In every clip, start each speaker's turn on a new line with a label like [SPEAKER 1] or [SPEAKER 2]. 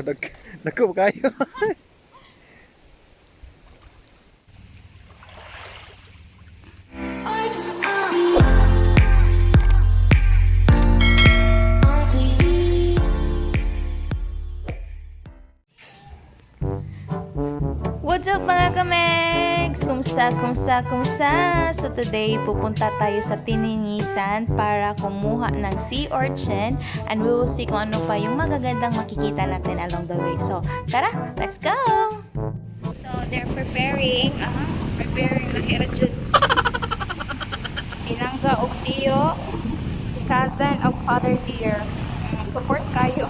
[SPEAKER 1] Nako kayo.
[SPEAKER 2] What's up mga kamegs? Kumusta? So today, pupunta tayo sa Tininisan para kumuha ng sea urchin and we will see kung ano pa yung magagandang makikita natin along the way. So, tara, let's go! So, they're preparing na irajud. Pinangga og tiyo, cousin of father dear. Support kayo.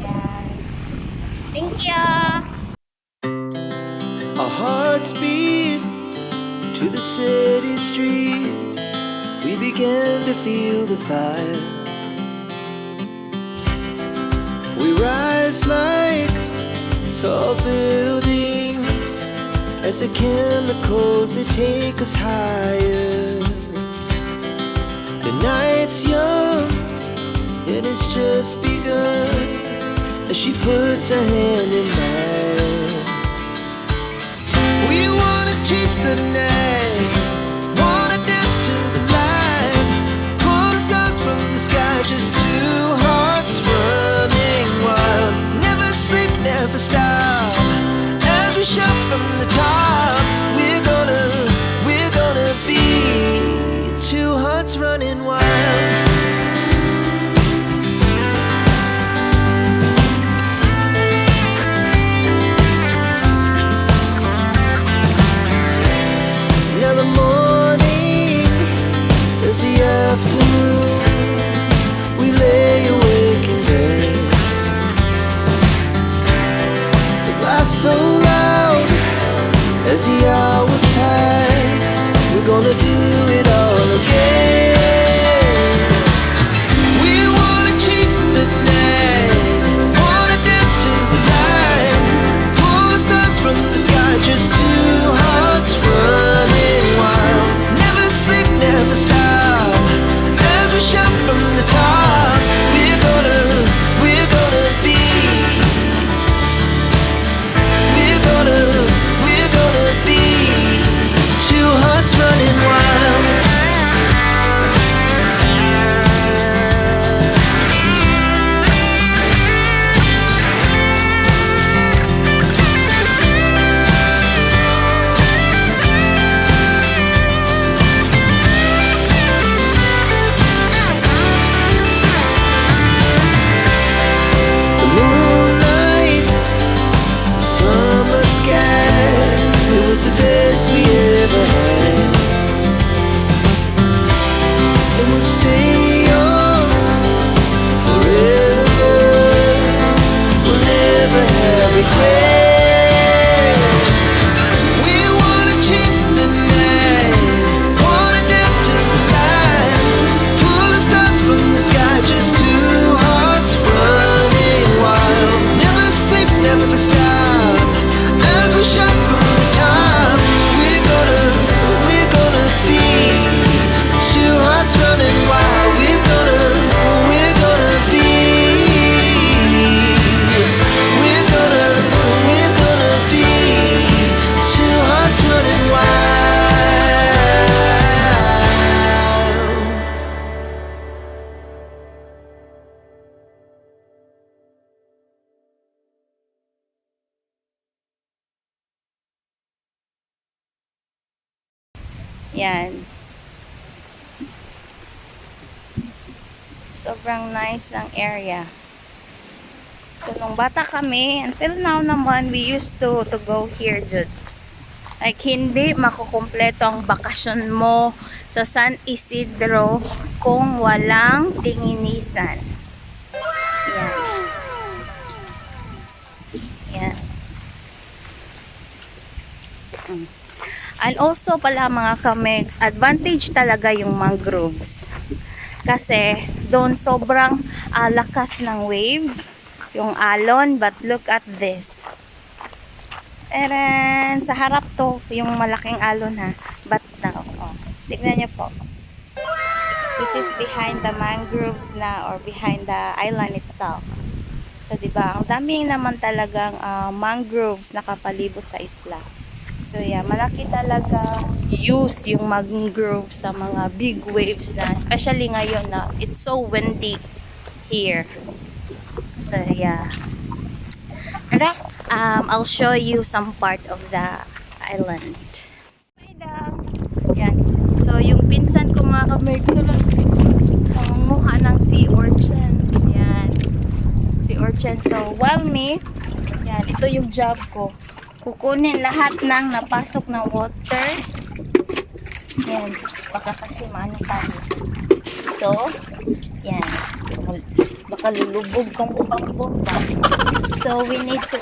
[SPEAKER 2] Yan. Thank you!
[SPEAKER 3] Our hearts beat to the city streets. We began to feel the fire. We rise like tall buildings as the chemicals they take us higher. The night's young and it's just begun as she puts her hand in mine. We wanna chase the night, wanna dance to the light, pull the stars from the sky, just two hearts running wild. Never sleep, never stop, as we shout from the top. We're gonna be two hearts running wild. Now the morning is the afternoon. We lay awake in bed. The laughs so loud as the hours pass. We're gonna do it all again. We wanna chase the night, wanna dance to the light, pull the stars from the sky, just two hearts running wild. Never sleep, never stop, as we shout from the top. We're gonna be. We're gonna be two hearts running wild. The moonlight, summer sky, it was the best we ever had. And we'll stay on forever. We'll never have regrets. We wanna chase the night, wanna dance to the light, pull the stars from the sky, just two hearts running wild. Never sleep, never stop, as we shout from the top. We're gonna be two hearts running wild. We're gonna be. We're gonna be two hearts running wild.
[SPEAKER 2] Yan. Sobrang nice ng area. So, nung bata kami, until now naman, we used to go here, Jud. Like, hindi makukumpleto ang bakasyon mo sa San Isidro kung walang Tininisan. Yan. Yan. And also pala mga kamegs, advantage talaga yung mangroves. Kasi doon sobrang lakas ng wave, yung alon, but look at this. And sa harap to, yung malaking alon ha. But now, tignan niyo po. This is behind the mangroves na or behind the island itself. So, diba, ang dami naman talagang mangroves nakapalibot sa isla. So, yeah, malaki talaga use yung mangrove sa mga big waves na, especially ngayon na it's so windy here. So, yeah. Alright, I'll show you some part of the island. Yan. So, yung pinsan ko mga kamig, nangunguha ng sea urchin. Yan. Sea urchin. So, while me, yan, ito yung job ko. Kukunin lahat ng napasok na water. Yan. Baka kasi maano tayo. So, yan. Baka lulubog kang bubang-bumba. So, we need to...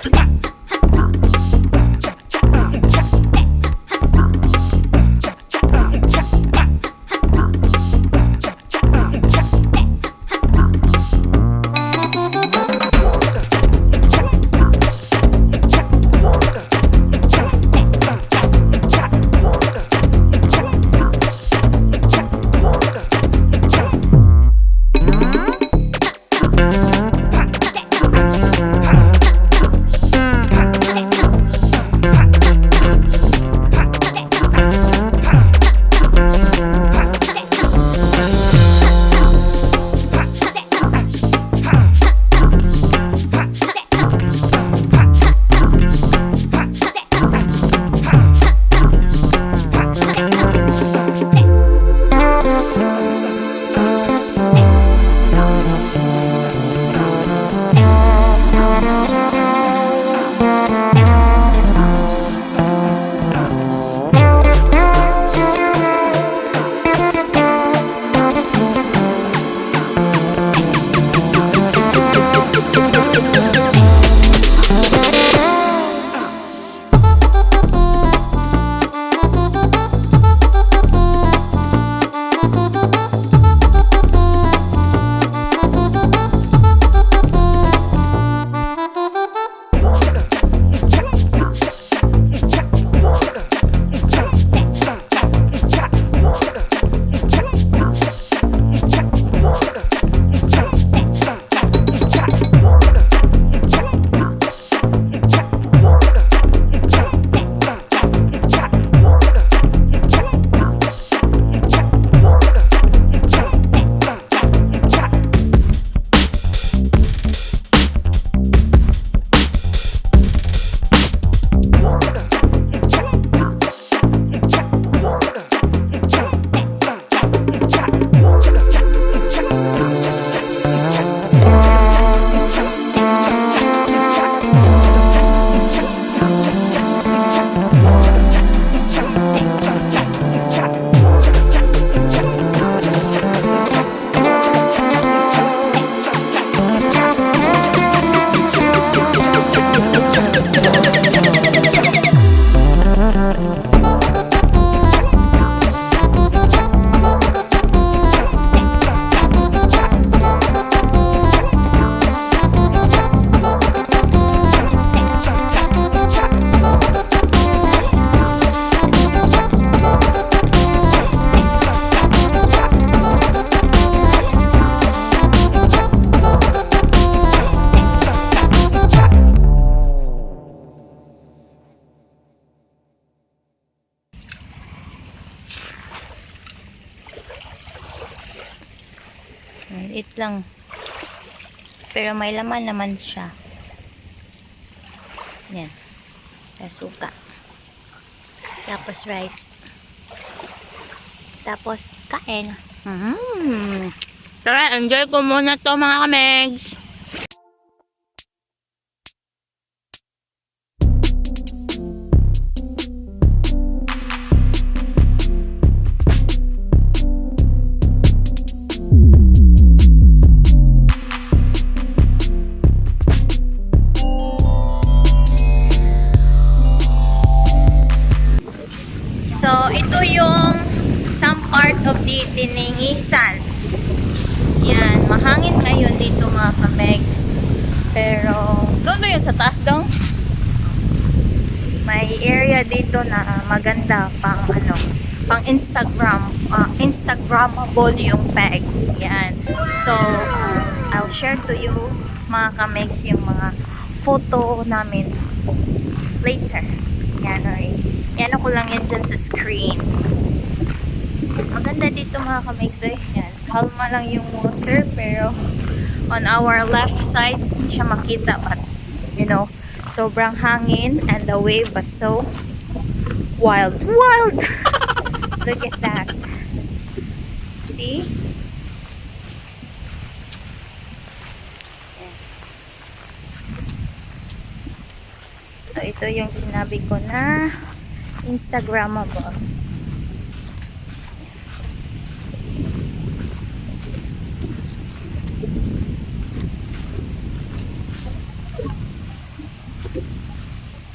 [SPEAKER 2] Maliit lang. Pero may laman naman siya. Yan. Suka. Tapos rice. Tapos kain. Tara, enjoy ko muna to mga kamegs. So, ito yung some part of the Tiningisan. Yan, mahangin ngayon dito mga kamegs. Pero, doon yun sa taas daw. May area dito na maganda pang ano, pang Instagrammable yung peg. Yan. So, I'll share to you mga kamegs, yung mga photo namin later. Yan, okay. Yan ako lang yan dyan sa screen. Maganda dito mga kamegs eh. Yan, kalma lang yung water, pero on our left side hindi siya makita, but you know, sobrang hangin and the wave was so wild. Look at that. See? So ito yung sinabi ko na Instagrammable.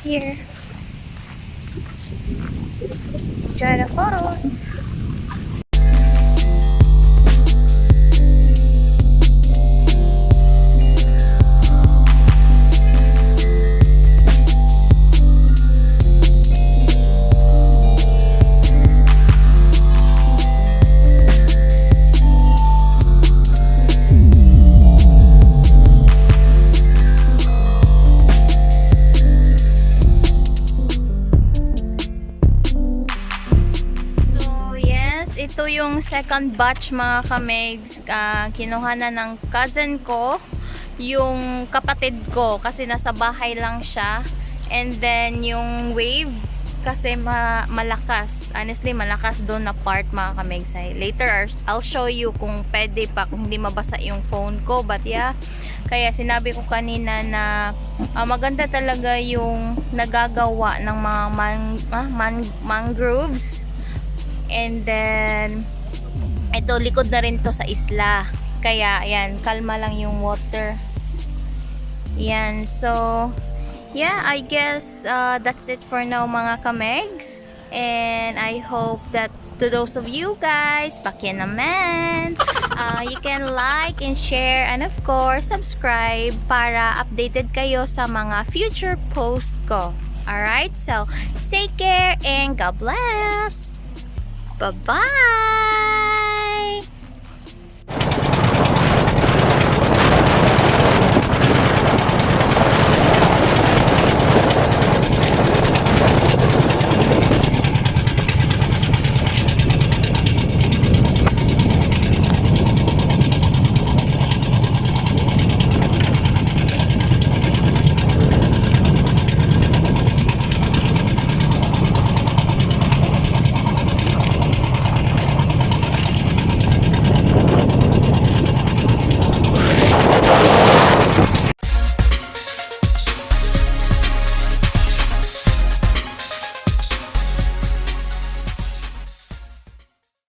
[SPEAKER 2] Here. Enjoy the photos. Ito yung second batch mga kamegs. Kinuha na ng cousin ko, yung kapatid ko, kasi nasa bahay lang siya. And then yung wave kasi malakas. Honestly, malakas doon na part mga kamegs. Later I'll show you kung pwede pa, kung hindi mabasa yung phone ko. But yeah, kaya sinabi ko kanina na maganda talaga yung nagagawa ng mga mangroves. And then ito, likod na rin to sa isla, kaya ayan, kalma lang yung water. Yan, so yeah, I guess that's it for now mga kamegs. And I hope that to those of you guys, pakyan naman, you can like and share and of course subscribe para updated kayo sa mga future post ko. Alright, so take care and God bless. Bye-bye!